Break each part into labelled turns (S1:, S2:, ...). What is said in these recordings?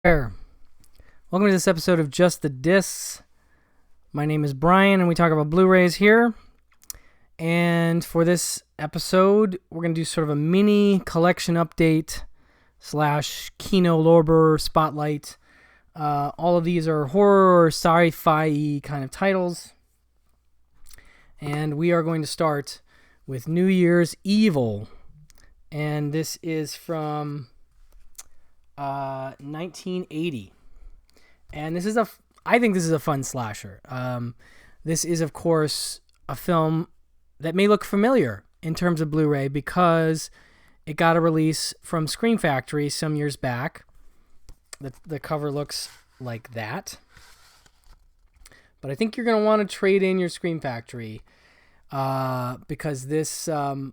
S1: Welcome to this episode of Just the Discs. My name is Brian, and we talk about Blu-rays here. And for this episode, we're going to do sort of a mini collection update / Kino Lorber spotlight. All of these are horror or sci-fi kind of titles. And we are going to start with New Year's Evil. And this is from 1980, and I think this is a fun slasher. This is, of course, a film that may look familiar in terms of Blu-ray because it got a release from Scream Factory some years back. The cover looks like that, but I think you're going to want to trade in your Scream Factory because this has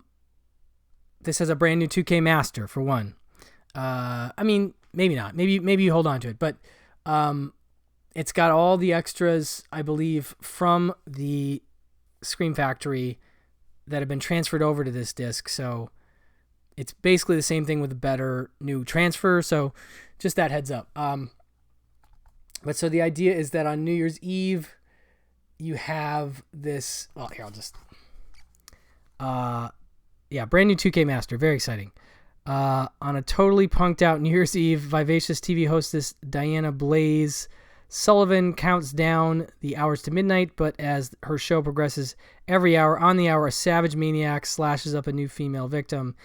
S1: a brand new 2K master for one. I mean, maybe not. Maybe you hold on to it, but it's got all the extras, I believe, from the Scream Factory that have been transferred over to this disc. So it's basically the same thing with a better new transfer. So just that heads up. But so the idea is that on New Year's Eve, you have this. Well, here I'll just. Brand new 2K master, very exciting. On a totally punked out New Year's Eve, vivacious TV hostess Diana Blaze Sullivan counts down the hours to midnight, but as her show progresses every hour on the hour, a savage maniac slashes up a new female victim.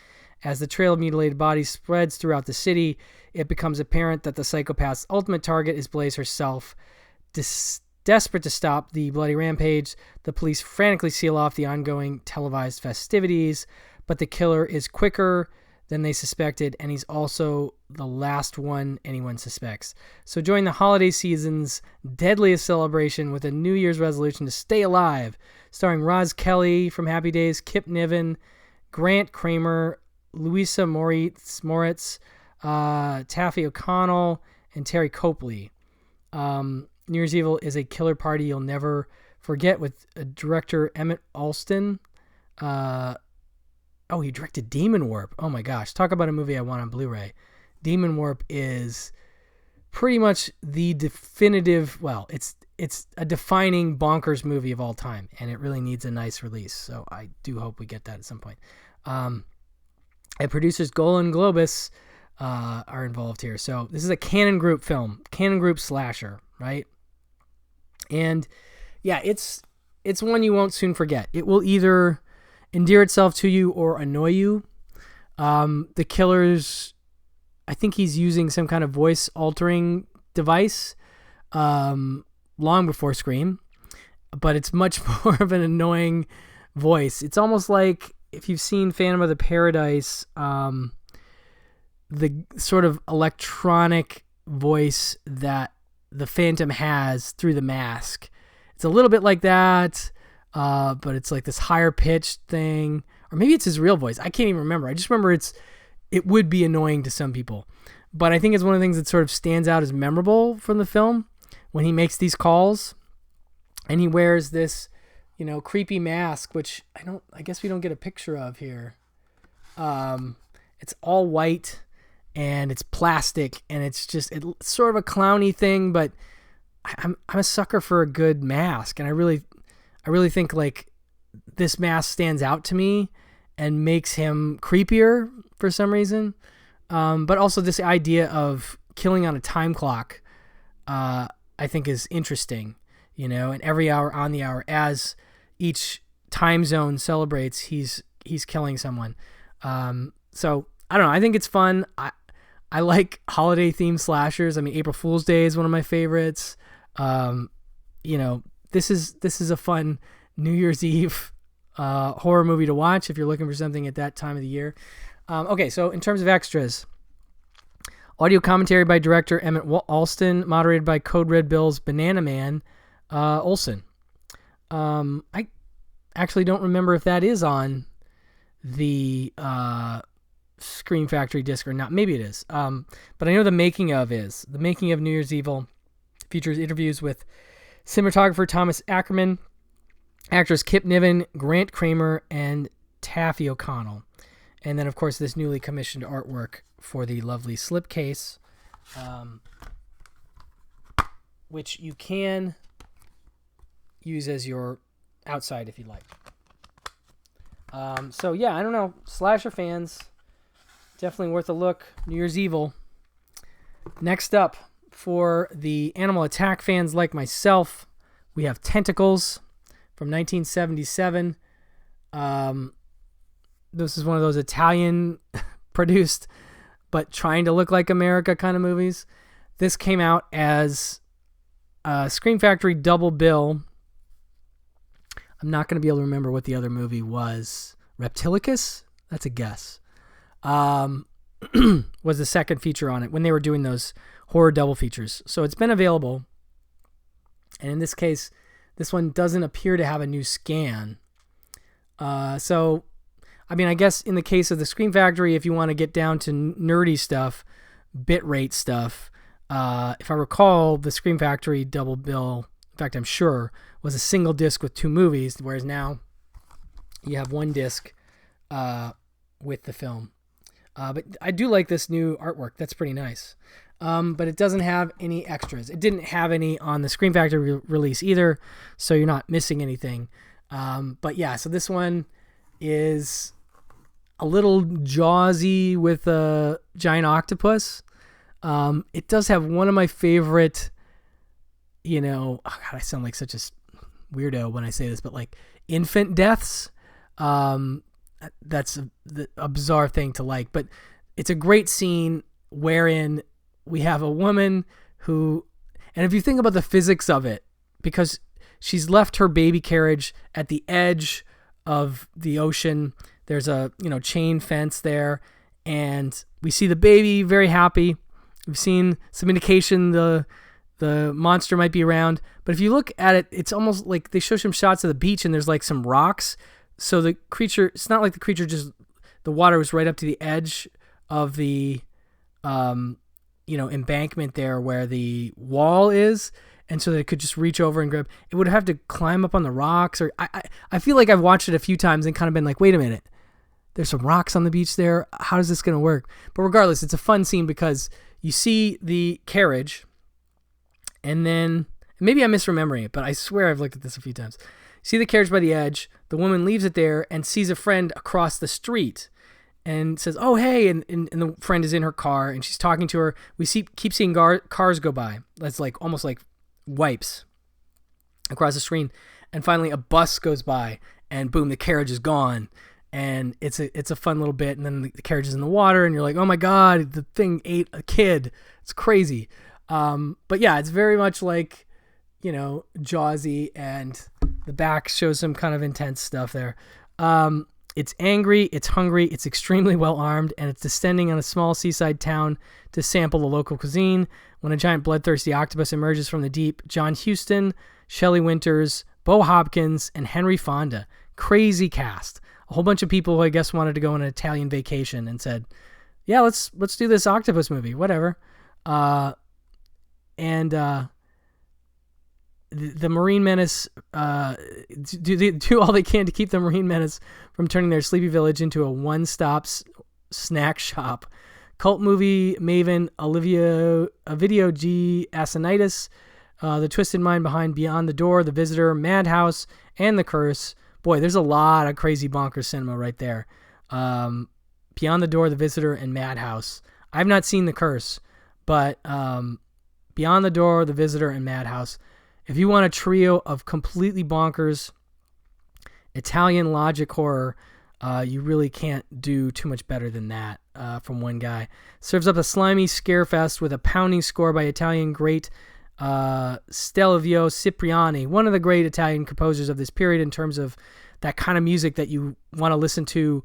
S1: As the trail of mutilated bodies spreads throughout the city, it becomes apparent that the psychopath's ultimate target is Blaze herself. Desperate to stop the bloody rampage, the police frantically seal off the ongoing televised festivities, but the killer is quicker than they suspected, and he's also the last one anyone suspects. So join the holiday season's deadliest celebration with a New Year's resolution to stay alive, starring Roz Kelly from Happy Days, Kip Niven, Grant Kramer, Louisa Moritz, Taffy O'Connell, and Terry Copley. New Year's Evil is a killer party you'll never forget with director Emmett Alston. Oh, he directed Demon Warp. Oh my gosh. Talk about a movie I want on Blu-ray. Demon Warp is pretty much the definitive, well, it's a defining bonkers movie of all time, and it really needs a nice release. So I do hope we get that at some point. And producers Golan Globus are involved here. So this is a Cannon Group film, Cannon Group slasher, right? And yeah, it's one you won't soon forget. It will either endear itself to you or annoy you. The killer's, I think he's using some kind of voice altering device long before Scream, but it's much more of an annoying voice. It's almost like if you've seen Phantom of the Paradise, the sort of electronic voice that the Phantom has through the mask. It's a little bit like that. But it's like this higher pitched thing, or maybe it's his real voice. I can't even remember. I just remember it would be annoying to some people, but I think it's one of the things that sort of stands out as memorable from the film when he makes these calls, and he wears this, creepy mask, which I guess we don't get a picture of here. It's all white and it's plastic, and it's sort of a clowny thing, but I'm a sucker for a good mask, and I really think like this mask stands out to me and makes him creepier for some reason. But also this idea of killing on a time clock, I think is interesting, and every hour on the hour as each time zone celebrates, he's killing someone. So I don't know. I think it's fun. I like holiday themed slashers. I mean, April Fool's Day is one of my favorites. This is a fun New Year's Eve horror movie to watch if you're looking for something at that time of the year. Okay, so in terms of extras, audio commentary by director Emmett Alston, moderated by Code Red Bill's Banana Man Olson. I actually don't remember if that is on the Scream Factory disc or not. Maybe it is. But I know the making of is. The making of New Year's Evil features interviews with cinematographer Thomas Ackerman, actors Kip Niven, Grant Kramer, and Taffy O'Connell. And then, of course, this newly commissioned artwork for the lovely slipcase. which you can use as your outside if you like. So yeah, I don't know. Slasher fans, definitely worth a look. New Year's Evil. Next up, for the animal attack fans like myself, we have Tentacles from 1977. This is one of those Italian produced but trying to look like America kind of movies. This came out as a Scream Factory double bill. I'm not going to be able to remember what the other movie was. Reptilicus? That's a guess. Was the second feature on it when they were doing those horror double features. So it's been available. And in this case, this one doesn't appear to have a new scan. So, I mean, I guess in the case of the Scream Factory, if you want to get down to nerdy stuff, bitrate stuff, if I recall, the Scream Factory double bill, in fact, I'm sure, was a single disc with 2 movies, whereas now you have 1 disc with the film. But I do like this new artwork. That's pretty nice. But it doesn't have any extras. It didn't have any on the Scream Factory release either, so you're not missing anything. But yeah, so this one is a little Jawsy with a giant octopus. It does have one of my favorite, oh God, I sound like such a weirdo when I say this, but like infant deaths. That's a bizarre thing to like, but it's a great scene wherein we have a woman who, and if you think about the physics of it, because she's left her baby carriage at the edge of the ocean, there's a, chain fence there, and we see the baby very happy. We've seen some indication the monster might be around, but if you look at it, it's almost like they show some shots of the beach and there's like some rocks. So the creature, it's not like the creature the water was right up to the edge of the, embankment there where the wall is. And so that it could just reach over and grab. It would have to climb up on the rocks. Or I feel like I've watched it a few times and kind of been like, wait a minute, there's some rocks on the beach there. How is this going to work? But regardless, it's a fun scene because you see the carriage and then, maybe I'm misremembering it, but I swear I've looked at this a few times. See the carriage by the edge. The woman leaves it there and sees a friend across the street and says, oh, hey. And the friend is in her car and she's talking to her. We keep seeing cars go by. That's like almost like wipes across the screen. And finally a bus goes by and boom, the carriage is gone. And it's a fun little bit. And then the carriage is in the water and you're like, oh my God, the thing ate a kid. It's crazy. But yeah, it's very much like, Jawsy, and the back shows some kind of intense stuff there. It's angry, it's hungry, it's extremely well armed, and it's descending on a small seaside town to sample the local cuisine. When a giant bloodthirsty octopus emerges from the deep, John Huston, Shelley Winters, Bo Hopkins, and Henry Fonda. Crazy cast. A whole bunch of people who I guess wanted to go on an Italian vacation and said, yeah, let's do this octopus movie, whatever. The Marine Menace do all they can to keep the Marine Menace from turning their sleepy village into a one-stop snack shop. Cult movie maven Edgar G. Asinitis, the twisted mind behind Beyond the Door, The Visitor, Madhouse, and The Curse. Boy, there's a lot of crazy bonkers cinema right there. Beyond the Door, The Visitor, and Madhouse. I've not seen The Curse, but Beyond the Door, The Visitor, and Madhouse. If you want a trio of completely bonkers Italian logic horror, you really can't do too much better than that from one guy. Serves up a slimy scarefest with a pounding score by Italian great Stelvio Cipriani, one of the great Italian composers of this period in terms of that kind of music that you want to listen to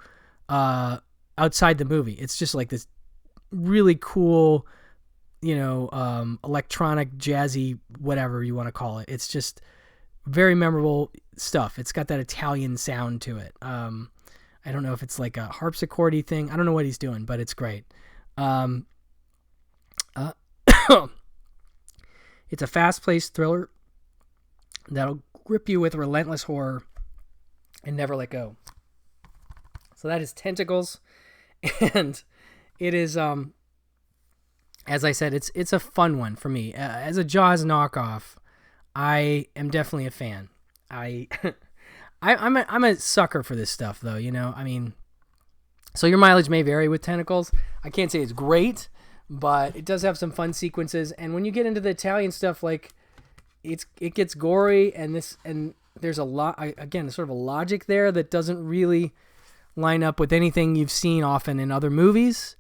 S1: outside the movie. It's just like this really cool, electronic, jazzy, whatever you want to call it. It's just very memorable stuff. It's got that Italian sound to it. I don't know if it's like a harpsichord-y thing. I don't know what he's doing, but it's great. It's a fast-paced thriller that'll grip you with relentless horror and never let go. So that is Tentacles, and it is as I said, it's a fun one for me. As a Jaws knockoff, I am definitely a fan. I'm a sucker for this stuff, though. I mean, so your mileage may vary with Tentacles. I can't say it's great, but it does have some fun sequences. And when you get into the Italian stuff, like it gets gory, and there's a lot, again, sort of a logic there that doesn't really line up with anything you've seen often in other movies,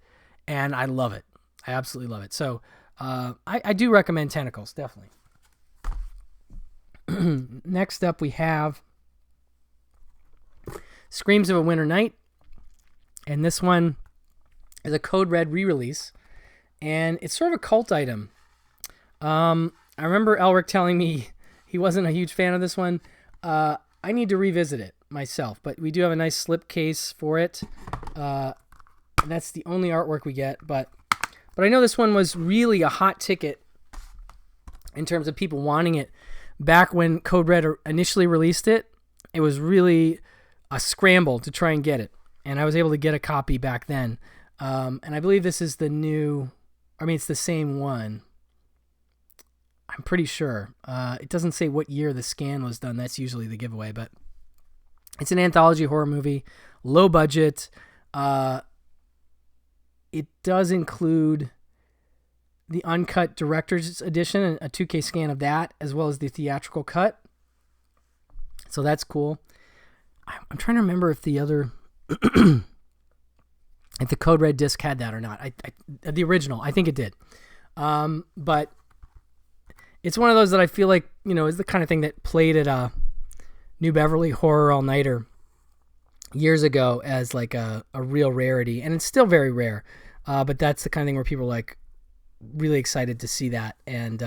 S1: and I love it. I absolutely love it. So I do recommend Tentacles, definitely. Next up, we have Screams of a Winter Night, and this one is a Code Red re-release, and it's sort of a cult item. I remember Elric telling me he wasn't a huge fan of this one. I need to revisit it myself, but we do have a nice slipcase for it. And that's the only artwork we get, but I know this one was really a hot ticket in terms of people wanting it. Back when Code Red initially released it, it was really a scramble to try and get it, and I was able to get a copy back then. And I believe this is it's the same one. I'm pretty sure. It doesn't say what year the scan was done. That's usually the giveaway, but it's an anthology horror movie, low budget. It does include the uncut director's edition, a 2K scan of that, as well as the theatrical cut. So that's cool. I'm trying to remember if the other, if the Code Red disc had that or not. The original, I think it did. But it's one of those that I feel like, is the kind of thing that played at a New Beverly Horror All-Nighter years ago as like a real rarity, and it's still very rare, but that's the kind of thing where people are like really excited to see that. And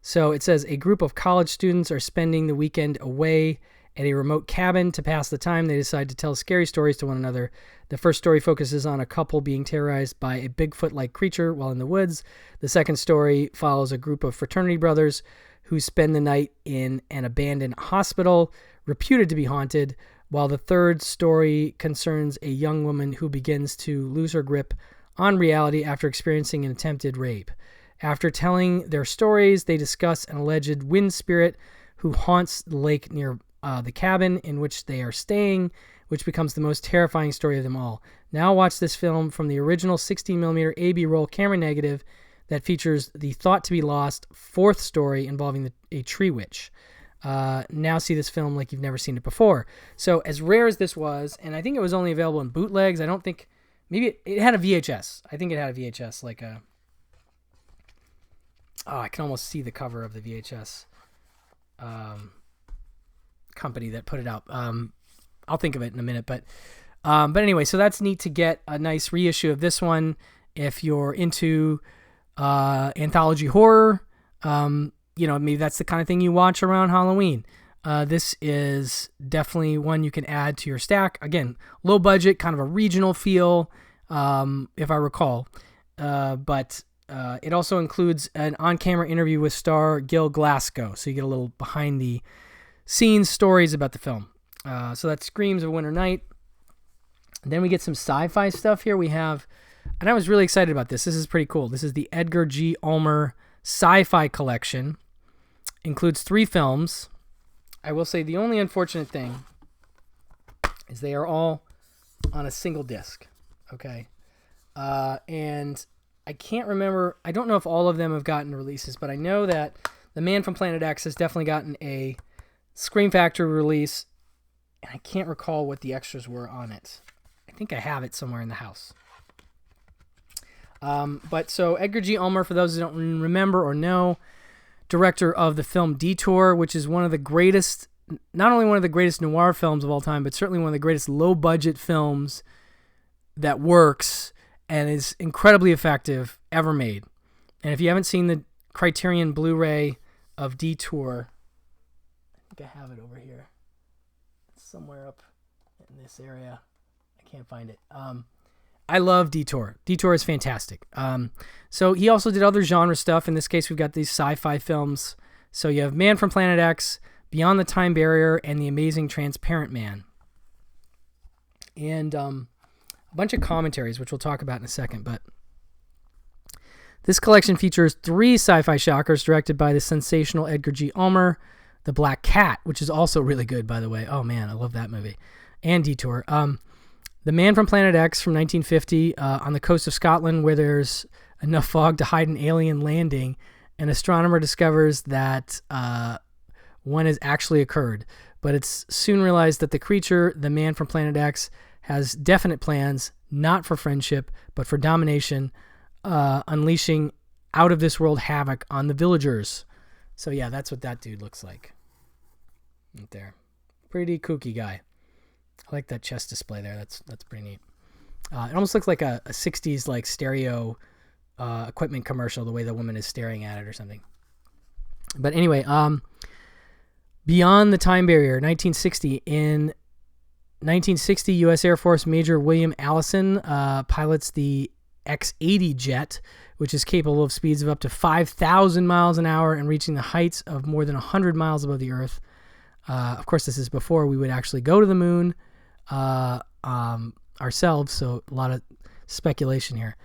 S1: so it says a group of college students are spending the weekend away at a remote cabin. To pass the time, they decide to tell scary stories to one another. The first story focuses on a couple being terrorized by a Bigfoot-like creature while in the woods. The second story follows a group of fraternity brothers who spend the night in an abandoned hospital reputed to be haunted, while the third story concerns a young woman who begins to lose her grip on reality after experiencing an attempted rape. After telling their stories, they discuss an alleged wind spirit who haunts the lake near the cabin in which they are staying, which becomes the most terrifying story of them all. Now watch this film from the original 16mm AB roll camera negative that features the thought-to-be-lost fourth story involving a tree witch. Now see this film like you've never seen it before. So as rare as this was, and I think it was only available in bootlegs, I don't think, maybe it had a VHS. I think it had a VHS, like a, I can almost see the cover of the VHS company that put it out. I'll think of it in a minute, but anyway, so that's neat to get a nice reissue of this one if you're into anthology horror. Maybe that's the kind of thing you watch around Halloween. This is definitely one you can add to your stack. Again, low budget, kind of a regional feel, if I recall. But it also includes an on-camera interview with star Gil Glasgow, so you get a little behind-the-scenes stories about the film. So that's Screams of Winter Night. And then we get some sci-fi stuff here. We have, and I was really excited about this. This is pretty cool. This is the Edgar G. Ulmer Sci-Fi Collection. Includes 3 films. I will say the only unfortunate thing is they are all on a single disc. Okay. And I can't remember, I don't know if all of them have gotten releases, but I know that The Man from Planet X has definitely gotten a Scream Factory release, and I can't recall what the extras were on it. I think I have it somewhere in the house. But so Edgar G. Ulmer, for those who don't remember or know, director of the film Detour, which is one of the greatest, not only one of the greatest noir films of all time, but certainly one of the greatest low-budget films that works and is incredibly effective ever made. And if you haven't seen the Criterion Blu-ray of Detour, I think I have it over here. It's somewhere up in this area. I can't find it. I love Detour. Detour is fantastic. So he also did other genre stuff. In this case, we've got these sci-fi films. So you have Man from Planet X, Beyond the Time Barrier, and The Amazing Transparent Man. And a bunch of commentaries, which we'll talk about in a second. But This collection features 3 sci-fi shockers directed by the sensational Edgar G. Ulmer. The Black Cat, which is also really good, by the way. Oh, man, I love that movie. And Detour. The Man from Planet X from 1950, on the coast of Scotland where there's enough fog to hide an alien landing. An astronomer discovers that one has actually occurred. But it's soon realized that the creature, the Man from Planet X, has definite plans, not for friendship, but for domination, unleashing out-of-this-world havoc on the villagers. So yeah, that's what that dude looks like. Right there. Pretty kooky guy. I like that chest display there. That's pretty neat. It almost looks like a 60s like stereo equipment commercial, the way the woman is staring at it or something. But anyway, beyond the time barrier, 1960. In 1960, U.S. Air Force Major William Allison pilots the X-80 jet, which is capable of speeds of up to 5,000 miles an hour and reaching the heights of more than 100 miles above the Earth. Of course, this is before we would actually go to the moon ourselves, so a lot of speculation here,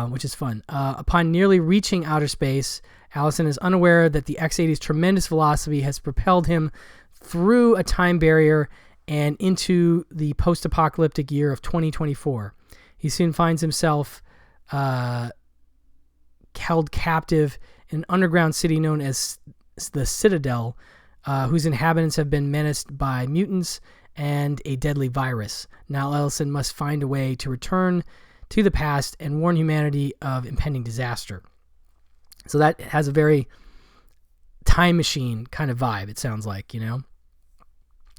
S1: which is fun. Upon nearly reaching outer space, Allison is unaware that the X-80's tremendous velocity has propelled him through a time barrier and into the post-apocalyptic year of 2024. He soon finds himself held captive in an underground city known as the Citadel, whose inhabitants have been menaced by mutants and a deadly virus. Now Ellison must find a way to return to the past and warn humanity of impending disaster. So that has a very time machine kind of vibe, it sounds like, you know?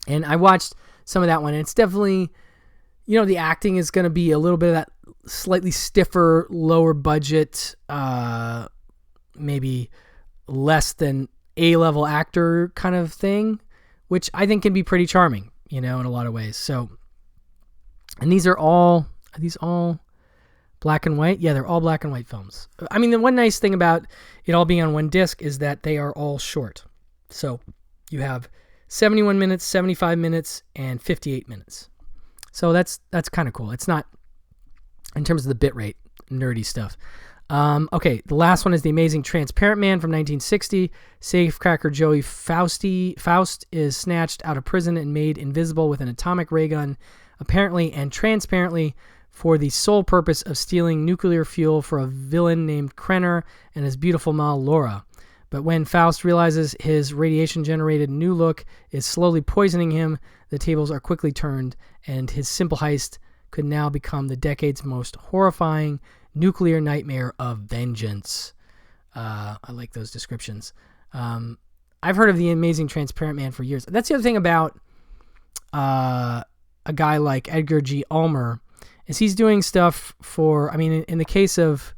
S1: And I watched some of that one, and it's definitely, you know, the acting is going to be a little bit of that slightly stiffer, lower budget, maybe less than A-level actor kind of thing, which I think can be pretty charming, you know, in a lot of ways. So, and these are these all black and white? Yeah, they're all black and white films. I mean, the one nice thing about it all being on one disc is that they are all short. So you have 71 minutes, 75 minutes, and 58 minutes. So that's kind of cool. It's not, in terms of the bitrate, nerdy stuff. Okay, the last one is The Amazing Transparent Man from 1960. Safecracker Joey Faust is snatched out of prison and made invisible with an atomic ray gun, apparently and transparently, for the sole purpose of stealing nuclear fuel for a villain named Krenner and his beautiful Mal Laura. But when Faust realizes his radiation-generated new look is slowly poisoning him, the tables are quickly turned, and his simple heist could now become the decade's most horrifying nuclear nightmare of vengeance. I like those descriptions. I've heard of The Amazing Transparent Man for years. That's the other thing about a guy like Edgar G. Ulmer, is he's doing stuff for, I mean, in the case of,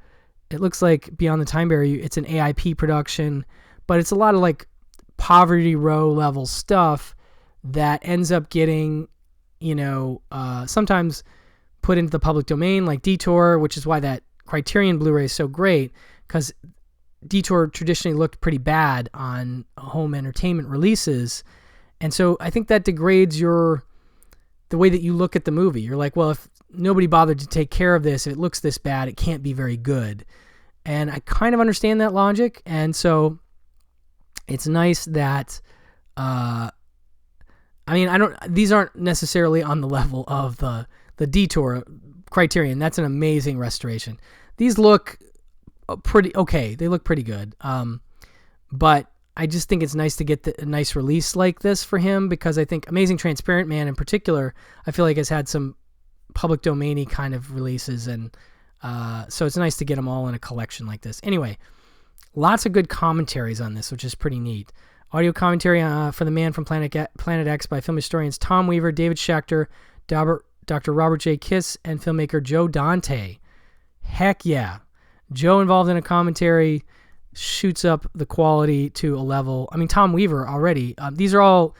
S1: it looks like Beyond the Time Barrier, it's an AIP production, but it's a lot of like Poverty Row level stuff that ends up getting, you know, sometimes put into the public domain, like Detour, which is why that Criterion Blu-ray is so great, because Detour traditionally looked pretty bad on home entertainment releases. And so I think that degrades the way that you look at the movie. You're like, well, if nobody bothered to take care of this, if it looks this bad, it can't be very good. And I kind of understand that logic. And so it's nice that, these aren't necessarily on the level of the Detour Criterion. That's an amazing restoration. These look pretty okay. They look pretty good. But I just think it's nice to get a nice release like this for him, because I think Amazing Transparent Man in particular, I feel like has had some public domain-y kind of releases, and so it's nice to get them all in a collection like this. Anyway, lots of good commentaries on this, which is pretty neat. Audio commentary for The Man from Planet X by film historians Tom Weaver, David Schechter, Dr. Robert J. Kiss, and filmmaker Joe Dante. Heck yeah. Joe involved in a commentary shoots up the quality to a level. I mean, Tom Weaver already. These are all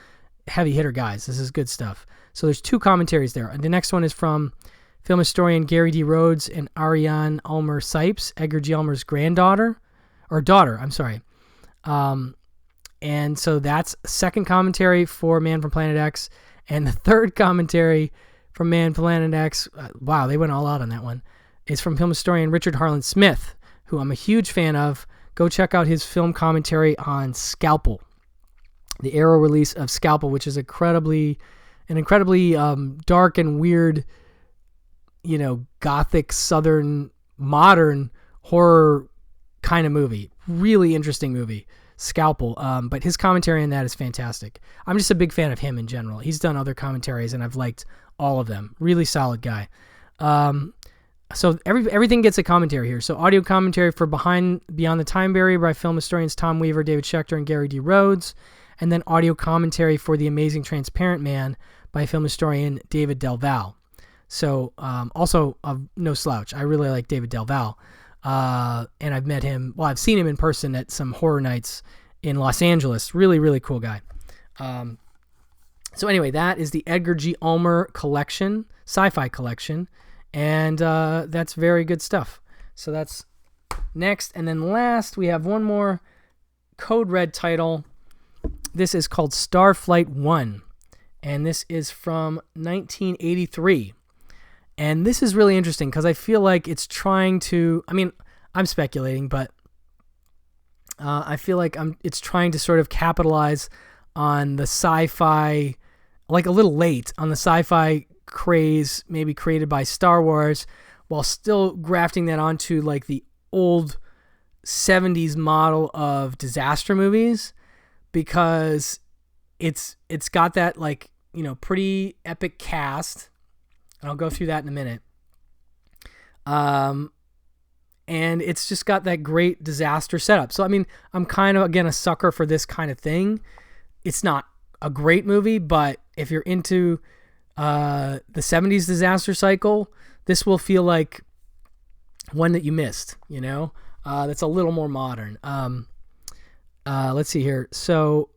S1: heavy hitter guys. This is good stuff. So there's 2 commentaries there. And the next one is from film historian Gary D. Rhodes and Ariane Ulmer Sipes, Edgar G. Ulmer's daughter. And so that's second commentary for Man from Planet X. And the third commentary from Man from Planet X, wow, they went all out on that one, is from film historian Richard Harlan Smith, who I'm a huge fan of. Go check out his film commentary on Scalpel, the Arrow release of Scalpel, which is an incredibly dark and weird, gothic, southern, modern horror kind of movie. Really interesting movie, Scalpel. But his commentary on that is fantastic. I'm just a big fan of him in general. He's done other commentaries, and I've liked all of them. Really solid guy. So everything gets a commentary here. So audio commentary for Beyond the Time Barrier by film historians Tom Weaver, David Schechter, and Gary D. Rhodes. And then audio commentary for The Amazing Transparent Man by film historian David Del Val. So also no slouch. I really like David Del Val. And I've met him, I've seen him in person at some horror nights in Los Angeles. Really, really cool guy. So anyway, that is the Edgar G. Ulmer collection, sci-fi collection. And that's very good stuff. So that's next. And then last, we have one more Code Red title. This is called Starflight One. And this is from 1983. And this is really interesting because I feel like it's trying to, I'm speculating, but I feel like it's trying to sort of capitalize on the sci-fi, like a little late on the sci-fi craze maybe created by Star Wars, while still grafting that onto like the old 70s model of disaster movies, because it's got that like, pretty epic cast. I'll go through that in a minute. And it's just got that great disaster setup. So, I'm kind of, again, a sucker for this kind of thing. It's not a great movie, but if you're into the 70s disaster cycle, this will feel like one that you missed, that's a little more modern. Let's see here. So,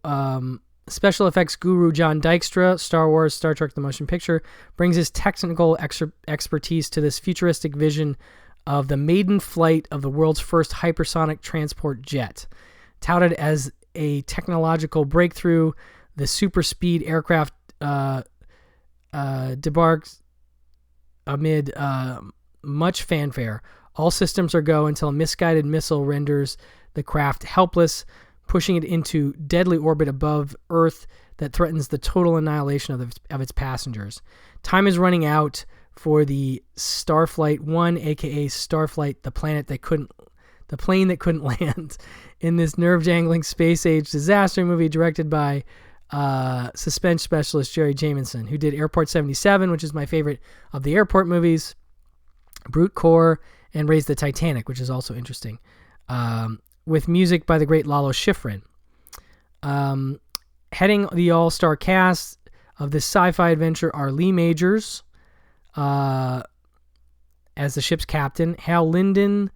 S1: special effects guru John Dykstra, Star Wars, Star Trek The Motion Picture, brings his technical expertise to this futuristic vision of the maiden flight of the world's first hypersonic transport jet. Touted as a technological breakthrough, the super speed aircraft debarks amid much fanfare. All systems are go until a misguided missile renders the craft helpless, pushing it into deadly orbit above Earth that threatens the total annihilation of its passengers. Time is running out for the Starflight One, aka Starflight, the plane that couldn't land, in this nerve-jangling space-age disaster movie directed by suspense specialist Jerry Jamieson, who did Airport 77, which is my favorite of the airport movies, Brute Core, and Raise the Titanic, which is also interesting, with music by the great Lalo Schifrin. Heading the all-star cast of this sci-fi adventure are Lee Majors as the ship's captain, Hal Linden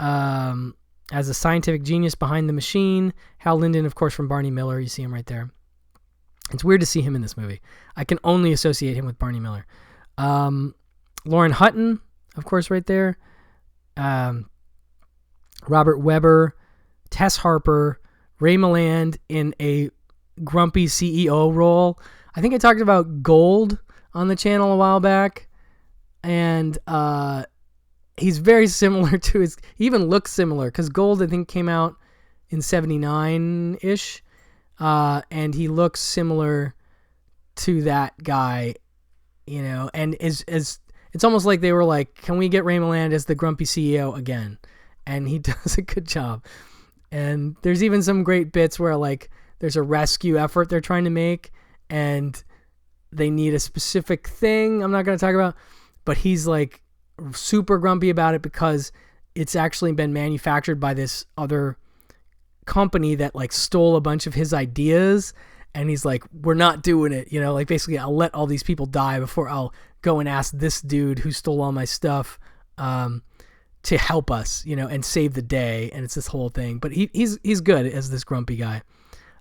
S1: as a scientific genius behind the machine. Hal Linden, of course, from Barney Miller. You see him right there. It's weird to see him in this movie. I can only associate him with Barney Miller. Lauren Hutton, of course, right there. Robert Webber, Tess Harper, Ray Milland in a grumpy CEO role. I think I talked about Gold on the channel a while back, and he's very similar to his. He even looks similar because Gold, I think, came out in '79-ish, and he looks similar to that guy, and it's almost like they were like, "Can we get Ray Milland as the grumpy CEO again?" And he does a good job. And there's even some great bits where like there's a rescue effort they're trying to make, and they need a specific thing I'm not going to talk about, but he's like super grumpy about it because it's actually been manufactured by this other company that like stole a bunch of his ideas, and he's like, we're not doing it, like basically I'll let all these people die before I'll go and ask this dude who stole all my stuff to help us, and save the day. And it's this whole thing, but he's good as this grumpy guy.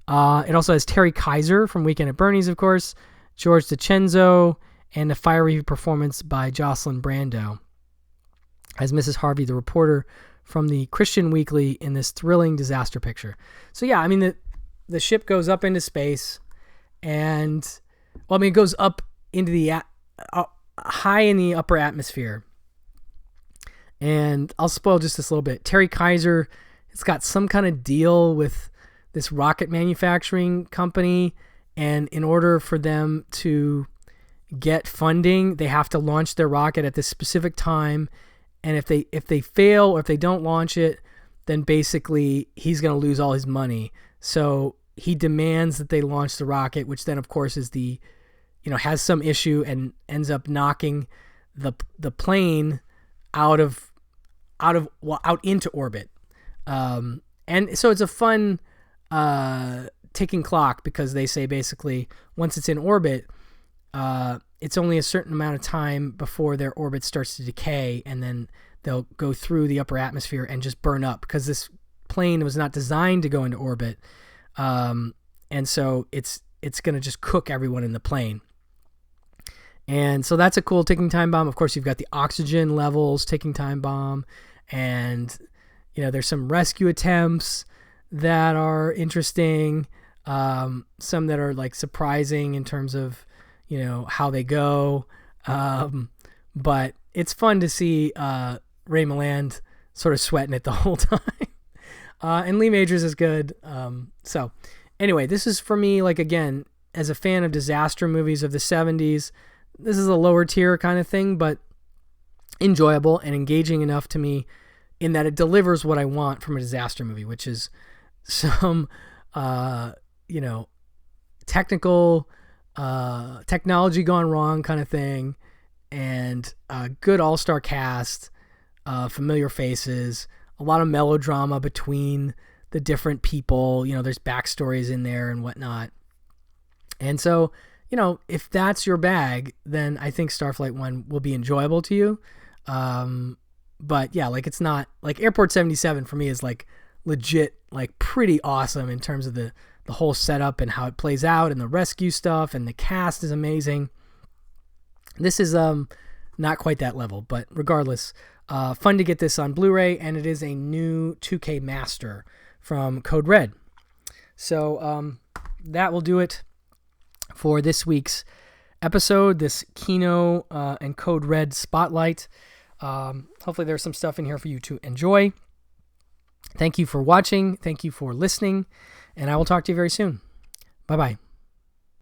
S1: It also has Terry Kaiser from Weekend at Bernie's, of course, George DiCenzo, and a fiery performance by Jocelyn Brando as Mrs. Harvey, the reporter from the Christian Weekly in this thrilling disaster picture. So yeah, the ship goes up into space, and it goes up into the high in the upper atmosphere, And I'll spoil just this little bit. Terry Kaiser has got some kind of deal with this rocket manufacturing company, and in order for them to get funding, they have to launch their rocket at this specific time. And if they fail, or if they don't launch it, then basically he's going to lose all his money. So he demands that they launch the rocket, which then of course is has some issue and ends up knocking the plane out into orbit. And so it's a fun ticking clock, because they say basically once it's in orbit, it's only a certain amount of time before their orbit starts to decay, and then they'll go through the upper atmosphere and just burn up, because this plane was not designed to go into orbit. And so it's going to just cook everyone in the plane. And so that's a cool ticking time bomb. Of course, you've got the oxygen levels ticking time bomb, and there's some rescue attempts that are interesting. Some that are like surprising in terms of how they go. But it's fun to see Ray Milland sort of sweating it the whole time. And Lee Majors is good. So anyway, this is for me, like, again, as a fan of disaster movies of the 70s, this is a lower tier kind of thing, but enjoyable and engaging enough to me in that it delivers what I want from a disaster movie, which is some, technical, technology gone wrong kind of thing, and a good all-star cast, familiar faces, a lot of melodrama between the different people. There's backstories in there and whatnot. And so, if that's your bag, then I think Starflight One will be enjoyable to you. But yeah, like, it's not like Airport 77 for me is like legit, like pretty awesome in terms of the whole setup and how it plays out, and the rescue stuff, and the cast is amazing. This is not quite that level, but regardless, fun to get this on Blu-ray, and it is a new 2K master from Code Red. So that will do it for this week's episode, this Kino and Code Red spotlight. Hopefully there's some stuff in here for you to enjoy. Thank you for watching. Thank you for listening, and I will talk to you very soon. Bye-bye.